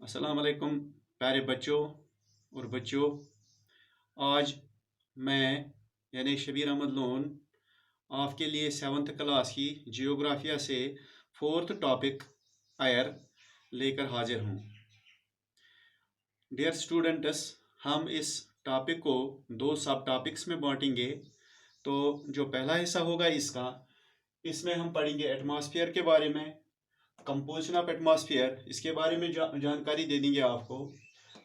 अस्सलाम वालेकुम प्यारे बच्चों और बच्चों। आज मैं यानी शबीर अहमद लोन आपके लिए 7th क्लास की जियोग्राफिया से 4th टॉपिक आयर लेकर हाजिर हूँ। डियर स्टूडेंट्स, हम इस टॉपिक को 2 सब टॉपिक्स में बांटेंगे। तो जो पहला हिस्सा होगा इसमें हम पढ़ेंगे एटमॉस्फेयर के बारे में, कंपोजिशन ऑफ एटमॉस्फेयर इसके बारे में जानकारी दे देंगे आपको।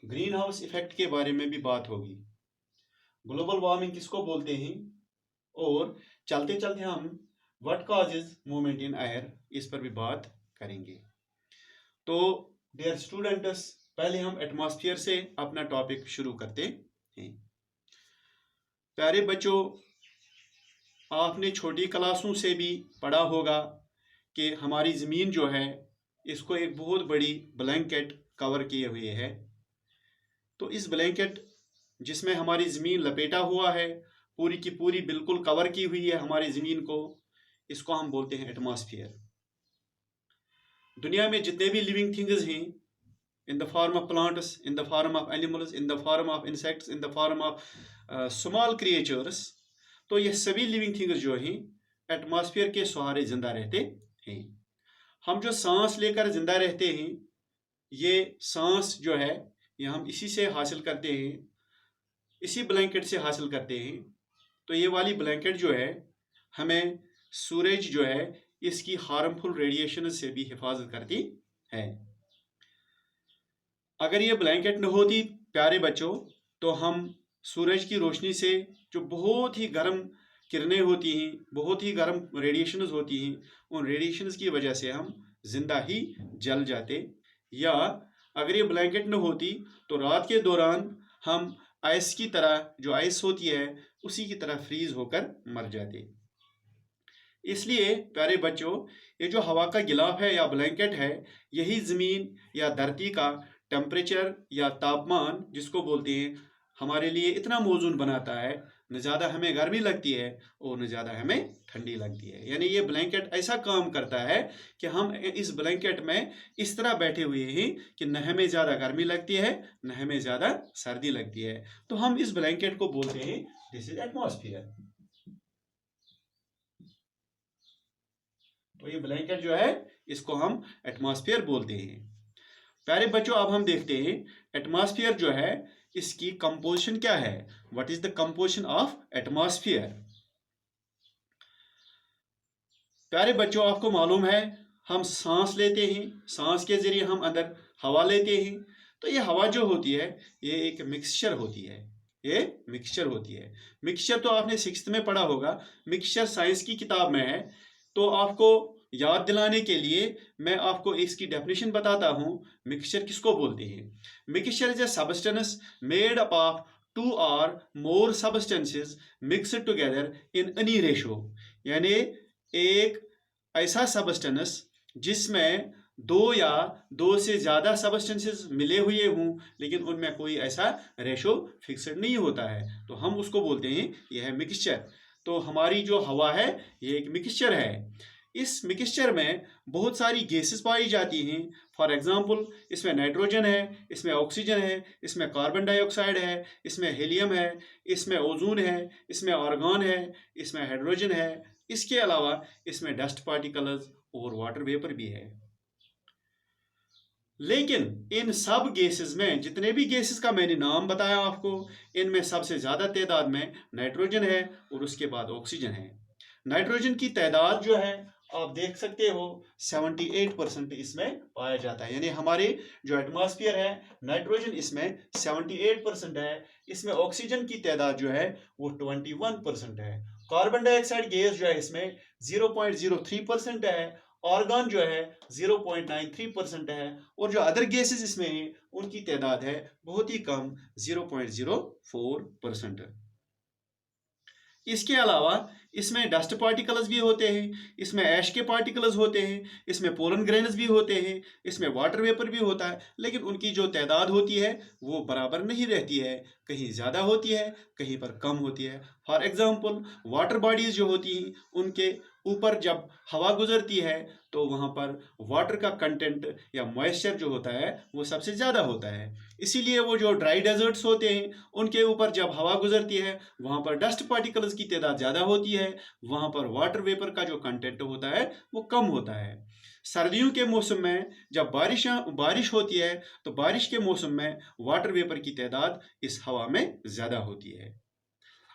ग्रीन हाउस इफेक्ट के बारे में भी बात होगी, ग्लोबल वार्मिंग किसको बोलते हैं, और चलते चलते हम what causes movement in air इस पर भी बात करेंगे। तो डियर स्टूडेंट्स, पहले हम एटमॉस्फेयर से अपना टॉपिक शुरू करते हैं। प्यारे बच्चों, आपने छोटी क्लासों से भी पढ़ा होगा कि हमारी ज़मीन जो है इसको एक बहुत बड़ी ब्लैंकेट कवर किए हुए है। तो इस ब्लैंकेट जिसमें हमारी ज़मीन लपेटा हुआ है, पूरी की पूरी बिल्कुल कवर की हुई है हमारी ज़मीन को, इसको हम बोलते हैं एटमॉस्फेयर। दुनिया में जितने भी लिविंग थिंग्स हैं, in the form of plants, in the form of animals, in the form of insects, in the form of small creatures, तो ये सभी लिविंग थिंग्स जो हैं एटमॉस्फेयर के सहारे जिंदा रहते हैं। हम जो सांस लेकर जिंदा रहते हैं, ये सांस जो है ये हम इसी से हासिल करते हैं, इसी ब्लैंकेट से हासिल करते हैं। तो ये वाली ब्लैंकेट जो है हमें सूरज जो है इसकी हार्मफुल रेडिएशन से भी हिफाजत करती है। अगर ये ब्लैंकेट न होती प्यारे बच्चों, तो हम सूरज की रोशनी से जो बहुत ही गर्म किरणें होती हैं, बहुत ही गर्म रेडिएशंस होती हैं, उन रेडिएशंस की वजह से हम जिंदा ही जल जाते। या अगर ये ब्लैंकेट न होती तो रात के दौरान हम आइस की तरह, जो आइस होती है उसी की तरह फ्रीज होकर मर जाते। इसलिए प्यारे बच्चों, ये जो हवा का गिलाफ है या ब्लैंकेट है, यही ज़मीन या धरती का टेम्परेचर या तापमान जिसको बोलते हैं हमारे लिए इतना मौजूद बनाता है। न ज़्यादा हमें गर्मी लगती है और न ज़्यादा हमें ठंडी लगती है। यानी ये ब्लैंकेट ऐसा काम करता है कि हम इस ब्लैंकेट में इस तरह बैठे हुए हैं कि न हमें ज़्यादा गर्मी लगती है न हमें ज़्यादा सर्दी लगती है। तो हम इस ब्लैंकेट को बोलते हैं दिस इज एटमॉस्फेयर। तो ये ब्लैंकेट जो है इसको हम एटमॉस्फेयर बोलते हैं। प्यारे बच्चों, अब हम देखते हैं एटमॉस्फेयर जो है इसकी कंपोजिशन क्या है। What is the composition of atmosphere. प्यारे बच्चों, आपको मालूम है हम सांस लेते हैं, सांस के जरिए हम अंदर हवा लेते हैं। तो ये हवा जो होती है ये एक मिक्सचर होती है, ये मिक्सचर होती है। मिक्सचर तो आपने 6th में पढ़ा होगा, मिक्सचर साइंस की किताब में है। तो आपको याद दिलाने के लिए मैं आपको इसकी डेफिनेशन बताता हूँ। मिक्सचर किसको बोलते हैं। Mixture is a substance made up of 2 or more substances mixed together in any ratio। यानी एक ऐसा सब्सटेंस जिसमें 2 या 2 से ज़्यादा सब्सटेंसेस मिले हुए हों, लेकिन उनमें कोई ऐसा रेशो फिक्सड नहीं होता है, तो हम उसको बोलते हैं यह है मिक्सचर। तो हमारी जो हवा है ये एक मिक्सचर है। इस मिक्सचर में बहुत सारी गैसेस पाई जाती हैं। फॉर एग्जांपल, इसमें नाइट्रोजन है, इसमें ऑक्सीजन है, इसमें कार्बन डाइऑक्साइड है, इसमें हीलियम है, इसमें ओजोन है, इसमें आर्गन है, इसमें हाइड्रोजन है। इसके अलावा इसमें डस्ट पार्टिकल्स और वाटर वेपर भी है। लेकिन इन सब गैसेस में, जितने भी गैसेस का मैंने नाम बताया आपको, इनमें सबसे ज़्यादा तादाद में नाइट्रोजन है और उसके बाद ऑक्सीजन है। नाइट्रोजन की तादाद जो है आप देख सकते हो 78% इसमें पाया जाता है। यानी हमारे जो एटमॉस्फेयर है नाइट्रोजन इसमें 78% है। इसमें ऑक्सीजन की तादाद जो है वो 21% है। कार्बन डाइऑक्साइड गैस जो है इसमें 0.03% है। आर्गन जो है 0.93% है। और जो अदर गैसेस इसमें हैं उनकी तादाद है बहुत ही कम, 0.04%। इसके अलावा इसमें डस्ट पार्टिकल्स भी होते हैं, इसमें ऐश के पार्टिकल्स होते हैं, इसमें पोलन ग्रेन्स भी होते हैं, इसमें वाटर वेपर भी होता है, लेकिन उनकी जो तादाद होती है वो बराबर नहीं रहती है, कहीं ज़्यादा होती है, कहीं पर कम होती है। फॉर एग्जांपल वाटर बॉडीज जो होती हैं उनके ऊपर जब हवा गुजरती है तो वहाँ पर वाटर का कंटेंट या मॉइस्चर जो होता है वो सबसे ज़्यादा होता है। इसीलिए वो जो ड्राई डेजर्ट्स होते हैं उनके ऊपर जब हवा गुजरती है वहाँ पर डस्ट पार्टिकल्स की तादाद ज़्यादा होती है, वहाँ पर वाटर वेपर का जो कंटेंट होता है वो कम होता है। सर्दियों के मौसम में जब बारिश होती है तो बारिश के मौसम में वाटर वेपर की तादाद इस हवा में ज़्यादा होती है।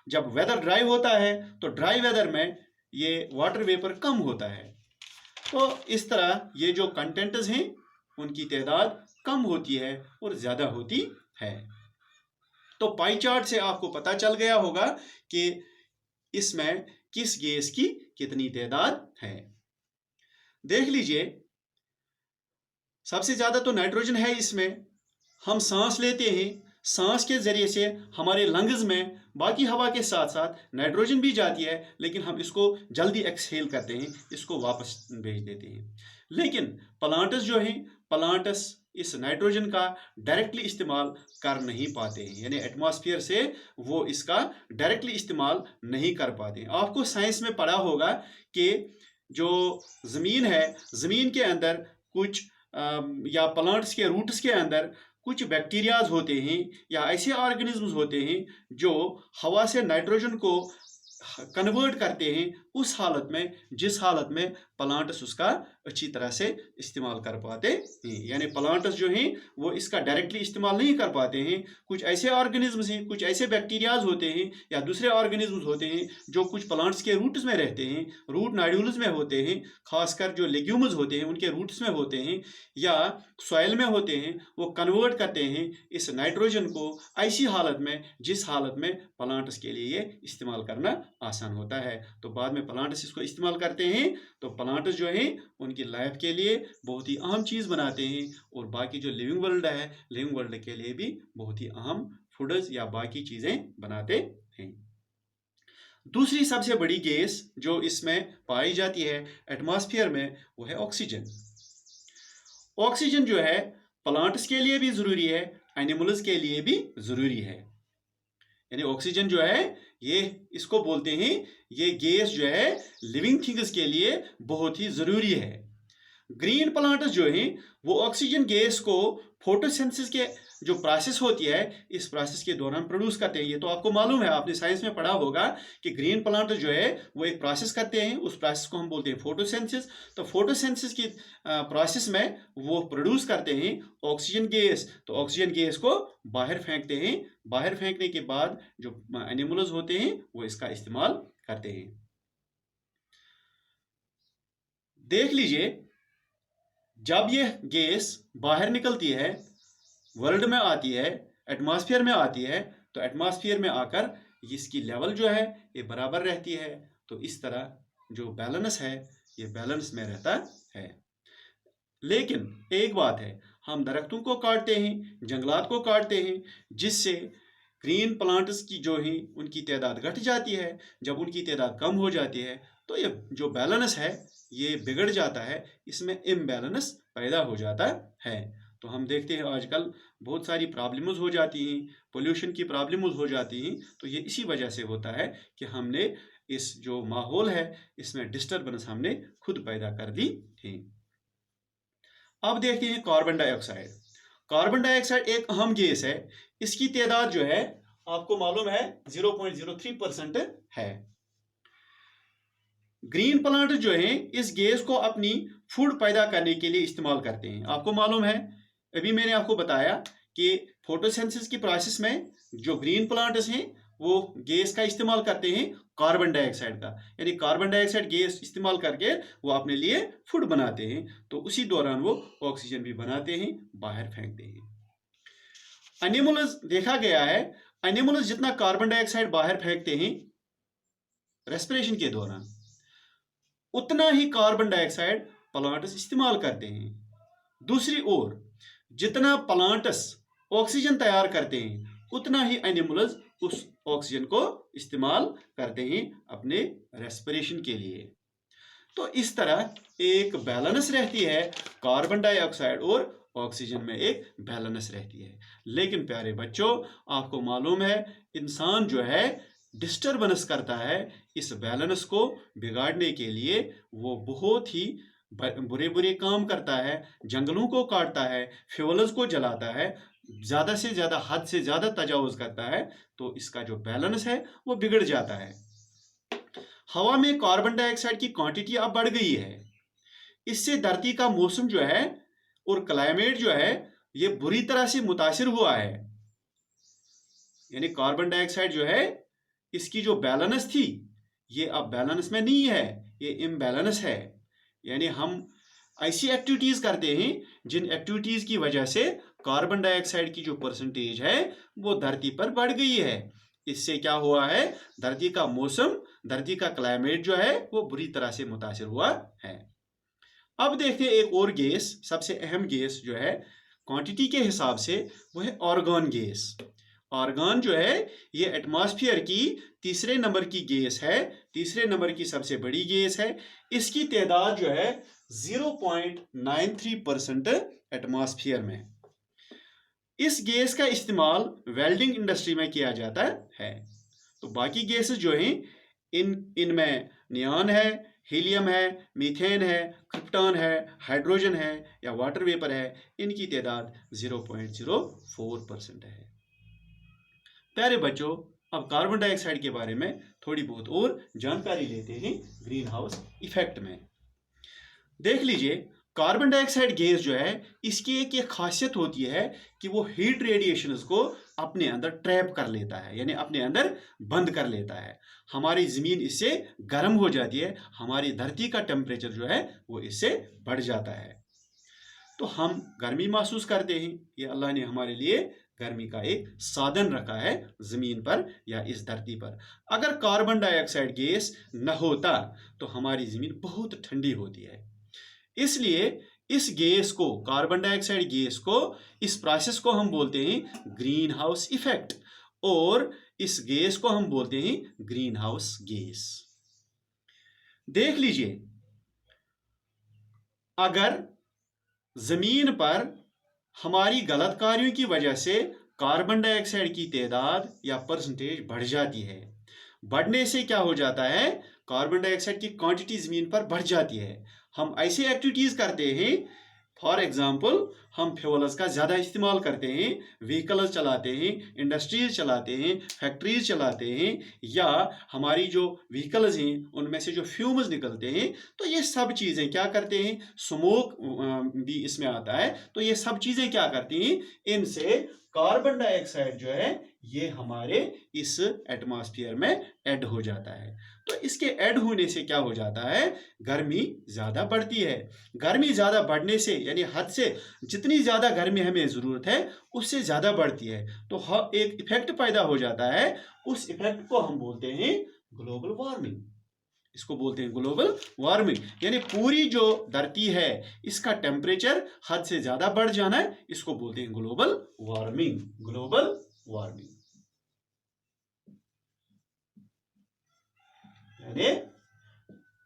जब वेदर ड्राई होता है तो ड्राई वेदर में ये वाटर वेपर कम होता है। तो इस तरह ये जो कंटेंट्स हैं उनकी तादाद कम होती है और ज़्यादा होती है। तो पाई चार्ट से आपको पता चल गया होगा कि इसमें किस गैस की कितनी तादाद है। देख लीजिए, सबसे ज़्यादा तो नाइट्रोजन है इसमें। हम सांस लेते हैं, सांस के ज़रिए से हमारे लंग्स में बाकी हवा के साथ साथ नाइट्रोजन भी जाती है, लेकिन हम इसको जल्दी एक्सहेल करते हैं, इसको वापस भेज देते हैं। लेकिन प्लांट्स जो हैं, प्लांट्स इस नाइट्रोजन का डायरेक्टली इस्तेमाल कर नहीं पाते हैं, यानी एटमॉस्फेयर से वो इसका डायरेक्टली इस्तेमाल नहीं कर पाते हैं। आपको साइंस में पढ़ा होगा कि जो ज़मीन है, ज़मीन के अंदर कुछ या प्लांट्स के रूट्स के अंदर कुछ बैक्टीरियाज होते हैं या ऐसे ऑर्गेनिजम्स होते हैं जो हवा से नाइट्रोजन को कन्वर्ट करते हैं उस हालत में जिस हालत में प्लांट्स उसका अच्छी तरह से इस्तेमाल कर पाते हैं। यानी प्लांट्स जो हैं वो इसका डायरेक्टली इस्तेमाल नहीं कर पाते हैं। कुछ ऐसे ऑर्गेनिजम्स हैं, कुछ ऐसे बैक्टीरियाज होते हैं या दूसरे ऑर्गेनिजम्स होते हैं जो कुछ प्लांट्स के रूट्स में रहते हैं, रूट नोड्यूल्स में होते हैं, खासकर जो लेग्यूम्स होते हैं उनके रूट्स में होते हैं या सॉइल में होते हैं। वो कन्वर्ट करते हैं इस नाइट्रोजन को ऐसी हालत में जिस हालत में प्लांट्स के लिए ये इस्तेमाल करना आसान होता है। तो बाद में प्लांट्स इसको इस्तेमाल करते हैं, तो प्लांट्स जो हैं उनकी लाइफ के लिए बहुत ही अहम चीज़ बनाते हैं और बाकी जो लिविंग वर्ल्ड है, लिविंग वर्ल्ड के लिए भी बहुत ही अहम फूड्स या बाकी चीज़ें बनाते हैं। दूसरी सबसे बड़ी गैस जो इसमें पाई जाती है एटमॉस्फेयर में वो है ऑक्सीजन। ऑक्सीजन जो है प्लांट्स के लिए भी ज़रूरी है, एनिमल्स के लिए भी ज़रूरी है। यानी ऑक्सीजन जो है ये इसको बोलते हैं, ये गैस जो है लिविंग थिंग्स के लिए बहुत ही ज़रूरी है। ग्रीन प्लांट्स जो हैं वो ऑक्सीजन गैस को फोटोसिंथेसिस के जो प्रोसेस होती है इस प्रोसेस के दौरान प्रोड्यूस करते हैं। ये तो आपको मालूम है, आपने साइंस में पढ़ा होगा कि ग्रीन प्लांट जो है वो एक प्रोसेस करते हैं, उस प्रोसेस को हम बोलते हैं फोटोसिंथेसिस। तो फोटोसिंथेसिस की प्रोसेस में वो प्रोड्यूस करते हैं ऑक्सीजन गैस। तो ऑक्सीजन गैस को बाहर फेंकते हैं, बाहर फेंकने के बाद जो एनिमल्स होते हैं वो इसका इस्तेमाल करते हैं। देख लीजिए, जब ये गैस बाहर निकलती है, वर्ल्ड में आती है, एटमॉस्फेयर में आती है, तो एटमॉस्फेयर में आकर इसकी लेवल जो है ये बराबर रहती है। तो इस तरह जो बैलेंस है ये बैलेंस में रहता है। लेकिन एक बात है, हम दरख्तों को काटते हैं, जंगलात को काटते हैं, जिससे ग्रीन प्लांट्स की जो हैं उनकी तादाद घट जाती है। जब उनकी तादाद कम हो जाती है तो ये जो बैलेंस है ये बिगड़ जाता है, इसमें इम्बैलेंस पैदा हो जाता है। तो हम देखते हैं आजकल बहुत सारी प्रॉब्लम्स हो जाती हैं, पोल्यूशन की प्रॉब्लम्स हो जाती हैं। तो ये इसी वजह से होता है कि हमने इस जो माहौल है इसमें डिस्टर्बेंस हमने खुद पैदा कर दी थी। अब देखते हैं कार्बन डाइऑक्साइड। कार्बन डाइऑक्साइड एक अहम गैस है, इसकी तादाद जो है आपको मालूम है 0.03% है। ग्रीन प्लांट जो है इस गैस को अपनी फूड पैदा करने के लिए इस्तेमाल करते हैं। आपको मालूम है, अभी मैंने आपको बताया कि फोटोसिंथेसिस की प्रोसेस में जो ग्रीन प्लांट्स हैं वो गैस का इस्तेमाल करते हैं कार्बन डाइऑक्साइड का, यानी कार्बन डाइऑक्साइड गैस इस्तेमाल करके वो अपने लिए फूड बनाते हैं। तो उसी दौरान वो ऑक्सीजन भी बनाते हैं, बाहर फेंकते हैं। एनिमल्स देखा गया है, एनिमल्स जितना कार्बन डाइऑक्साइड बाहर फेंकते हैं रेस्पिरेशन के दौरान, उतना ही कार्बन डाइऑक्साइड प्लांट्स इस्तेमाल करते हैं। दूसरी ओर जितना प्लांट्स ऑक्सीजन तैयार करते हैं उतना ही एनिमल्स उस ऑक्सीजन को इस्तेमाल करते हैं अपने रेस्पिरेशन के लिए। तो इस तरह एक बैलेंस रहती है, कार्बन डाइऑक्साइड और ऑक्सीजन में एक बैलेंस रहती है। लेकिन प्यारे बच्चों, आपको मालूम है इंसान जो है डिस्टर्बेंस करता है, इस बैलेंस को बिगाड़ने के लिए वो बहुत ही बुरे बुरे काम करता है, जंगलों को काटता है, फ्यूल्स को जलाता है, ज़्यादा से ज़्यादा, हद से ज़्यादा तजावुज़ करता है, तो इसका जो बैलेंस है वो बिगड़ जाता है। हवा में कार्बन डाइऑक्साइड की क्वांटिटी अब बढ़ गई है, इससे धरती का मौसम जो है और क्लाइमेट जो है ये बुरी तरह से मुतासिर हुआ है। यानी कार्बन डाइऑक्साइड जो है इसकी जो बैलेंस थी ये अब बैलेंस में नहीं है, ये इम्बैलेंस है। यानी हम ऐसी एक्टिविटीज करते हैं जिन एक्टिविटीज की वजह से कार्बन डाइऑक्साइड की जो परसेंटेज है वो धरती पर बढ़ गई है। इससे क्या हुआ है, धरती का मौसम, धरती का क्लाइमेट जो है वो बुरी तरह से मुतासिर हुआ है। अब देखते हैं एक और गैस, सबसे अहम गैस जो है क्वांटिटी के हिसाब से, वो है आर्गन गैस। आर्गन जो है ये एटमॉस्फेयर की तीसरे नंबर की गैस है, तीसरे नंबर की सबसे बड़ी गैस है। इसकी तादाद जो है 0.93% एटमॉस्फेयर में। इस गैस का इस्तेमाल वेल्डिंग इंडस्ट्री में किया जाता है। तो बाकी गैसेस जो हैं इनमें नियॉन है, हीलियम है, मीथेन है, क्रिप्टॉन है, हाइड्रोजन है या वाटर वेपर है, इनकी तादाद 0.04% है। प्यारे बच्चों, अब कार्बन डाइऑक्साइड के बारे में थोड़ी बहुत और जानकारी लेते हैं ग्रीन हाउस इफेक्ट में। देख लीजिए, कार्बन डाइऑक्साइड गैस जो है इसकी एक खासियत होती है कि वो हीट रेडिएशंस को अपने अंदर ट्रैप कर लेता है, यानी अपने अंदर बंद कर लेता है। हमारी ज़मीन इससे गर्म हो जाती है, हमारी धरती का टेम्परेचर जो है वो इससे बढ़ जाता है, तो हम गर्मी महसूस करते हैं। ये अल्लाह ने हमारे लिए गर्मी का एक साधन रखा है ज़मीन पर या इस धरती पर। अगर कार्बन डाइऑक्साइड गैस न होता तो हमारी ज़मीन बहुत ठंडी होती है। इसलिए इस गैस को, कार्बन डाइऑक्साइड गैस को, इस प्रोसेस को हम बोलते हैं ग्रीन हाउस इफेक्ट, और इस गैस को हम बोलते हैं ग्रीन हाउस गैस। देख लीजिए, अगर जमीन पर हमारी गलत कार्यों की वजह से कार्बन डाइऑक्साइड की तादाद या परसेंटेज बढ़ जाती है, बढ़ने से क्या हो जाता है, कार्बन डाइऑक्साइड की क्वांटिटी जमीन पर बढ़ जाती है। हम ऐसी एक्टिविटीज करते हैं, फॉर एग्जांपल हम फ्यूल्स का ज़्यादा इस्तेमाल करते हैं, व्हीकल्स चलाते हैं, इंडस्ट्रीज चलाते हैं, फैक्ट्रीज चलाते हैं, या हमारी जो व्हीकल्स हैं उनमें से जो फ्यूम्स निकलते हैं, तो ये सब चीज़ें क्या करते हैं, स्मोक भी इसमें आता है, तो ये सब चीज़ें क्या करती हैं, इनसे कार्बन डाइऑक्साइड जो है ये हमारे इस एटमॉस्फेयर में ऐड हो जाता है। तो इसके ऐड होने से क्या हो जाता है, गर्मी ज़्यादा बढ़ती है। गर्मी ज़्यादा बढ़ने से, यानी हद से जितनी ज़्यादा गर्मी हमें ज़रूरत है उससे ज़्यादा बढ़ती है, तो एक इफेक्ट पैदा हो जाता है। उस इफेक्ट को हम बोलते हैं ग्लोबल वार्मिंग। इसको बोलते हैं ग्लोबल वार्मिंग, यानी पूरी जो धरती है इसका टेम्परेचर हद से ज़्यादा बढ़ जाना है, इसको बोलते हैं ग्लोबल वार्मिंग। ग्लोबल वार्मिंग यानी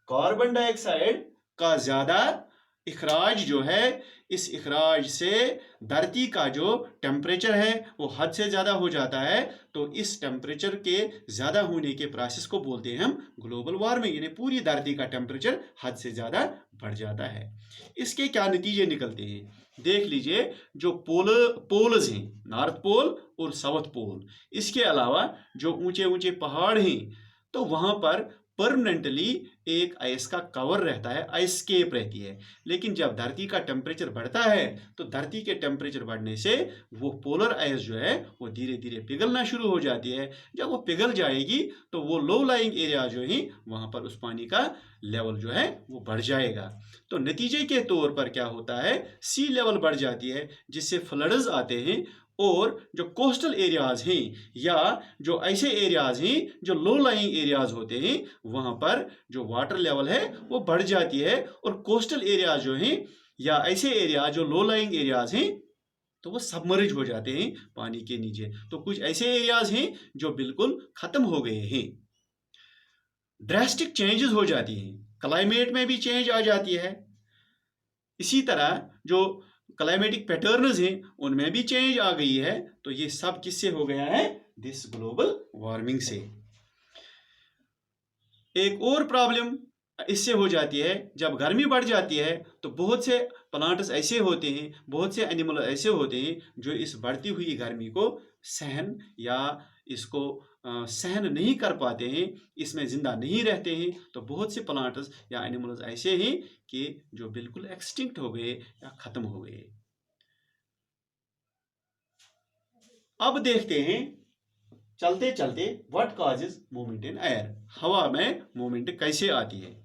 कार्बन डाइऑक्साइड का ज़्यादा इखराज जो है, इस इखराज से धरती का जो टेम्परेचर है वो हद से ज़्यादा हो जाता है, तो इस टेम्परेचर के ज़्यादा होने के प्रोसेस को बोलते हैं हम ग्लोबल वार्मिंग, यानी पूरी धरती का टेम्परेचर हद से ज़्यादा बढ़ जाता है। इसके क्या नतीजे निकलते हैं, देख लीजिए, जो पोल्स हैं, नॉर्थ पोल और साउथ पोल, इसके अलावा जो ऊंचे ऊंचे पहाड़ हैं, तो वहाँ पर परमानेंटली एक आइस का कवर रहता है, आइस केप रहती है। लेकिन जब धरती का टेम्परेचर बढ़ता है तो धरती के टेम्परेचर बढ़ने से वो पोलर आइस जो है वो धीरे धीरे पिघलना शुरू हो जाती है। जब वो पिघल जाएगी तो वो लो लाइंग एरिया जो है वहाँ पर उस पानी का लेवल जो है वो बढ़ जाएगा। तो नतीजे के तौर पर क्या होता है, सी लेवल बढ़ जाती है, जिससे फ्लड्स आते हैं, और जो कोस्टल एरियाज हैं या जो ऐसे एरियाज हैं जो लो लाइंग एरियाज होते हैं वहाँ पर जो वाटर लेवल है वो बढ़ जाती है। और कोस्टल एरियाज जो हैं या ऐसे एरिया जो लो लाइंग एरियाज हैं तो वो सबमर्ज हो जाते हैं पानी के नीचे। तो कुछ ऐसे एरियाज हैं जो बिल्कुल खत्म हो गए हैं। ड्रास्टिक चेंजेस हो जाती हैं, क्लाइमेट में भी चेंज आ जाती है। इसी तरह जो क्लाइमेटिक पैटर्न्स हैं उनमें भी चेंज आ गई है। तो ये सब किससे हो गया है? दिस ग्लोबल वार्मिंग से। एक और प्रॉब्लम इससे हो जाती है, जब गर्मी बढ़ जाती है तो बहुत से प्लांट्स ऐसे होते हैं, बहुत से एनिमल ऐसे होते हैं जो इस बढ़ती हुई गर्मी को सहन या इसको सहन नहीं कर पाते हैं, इसमें जिंदा नहीं रहते हैं। तो बहुत से प्लांट्स या एनिमल्स ऐसे हैं कि जो बिल्कुल एक्सटिंक्ट हो गए या खत्म हो गए। अब देखते हैं चलते चलते what causes movement in air, हवा में मूवमेंट कैसे आती है।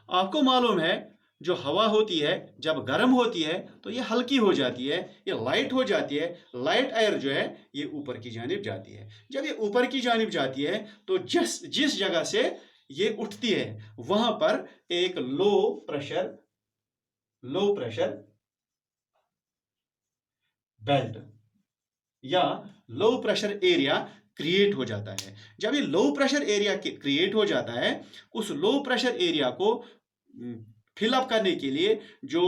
आपको मालूम है जो हवा होती है जब गर्म होती है तो ये हल्की हो जाती है, ये लाइट हो जाती है। लाइट एयर जो है ये ऊपर की जानिब जाती है। जब ये ऊपर की जानिब जाती है तो जिस जिस जगह से ये उठती है वहां पर एक लो प्रेशर बेल्ट या लो प्रेशर एरिया क्रिएट हो जाता है। जब ये लो प्रेशर एरिया क्रिएट हो जाता है, उस लो प्रेशर एरिया को फिल अप करने के लिए जो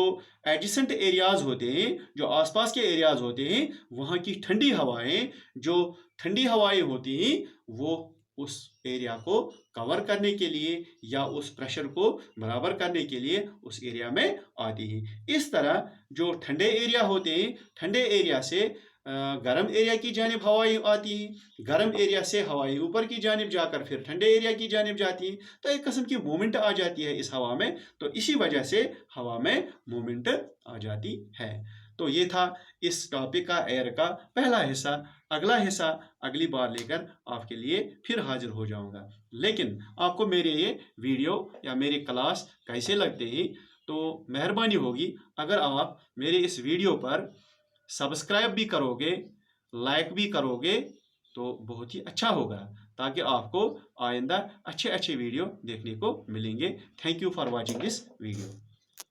एडजेसेंट एरियाज होते हैं, जो आसपास के एरियाज होते हैं, वहां की ठंडी हवाएं, जो ठंडी हवाएं होती हैं वो उस एरिया को कवर करने के लिए या उस प्रेशर को बराबर करने के लिए उस एरिया में आती हैं। इस तरह जो ठंडे एरिया होते हैं, ठंडे एरिया से गर्म एरिया की जानिब हवाएं आती हैं, गर्म एरिया से हवाएं ऊपर की जानिब जाकर फिर ठंडे एरिया की जानिब जाती हैं। तो एक किस्म की मूवमेंट आ जाती है इस हवा में। तो इसी वजह से हवा में मूवमेंट आ जाती है। तो ये था इस टॉपिक का, एयर का पहला हिस्सा। अगला हिस्सा अगली बार लेकर आपके लिए फिर हाजिर हो जाऊंगा। लेकिन आपको मेरे ये वीडियो या मेरी क्लास कैसे लगते हैं, तो मेहरबानी होगी अगर आप मेरे इस वीडियो पर सब्सक्राइब भी करोगे, लाइक भी करोगे तो बहुत ही अच्छा होगा, ताकि आपको आइंदा अच्छे अच्छे वीडियो देखने को मिलेंगे। Thank you for watching this video.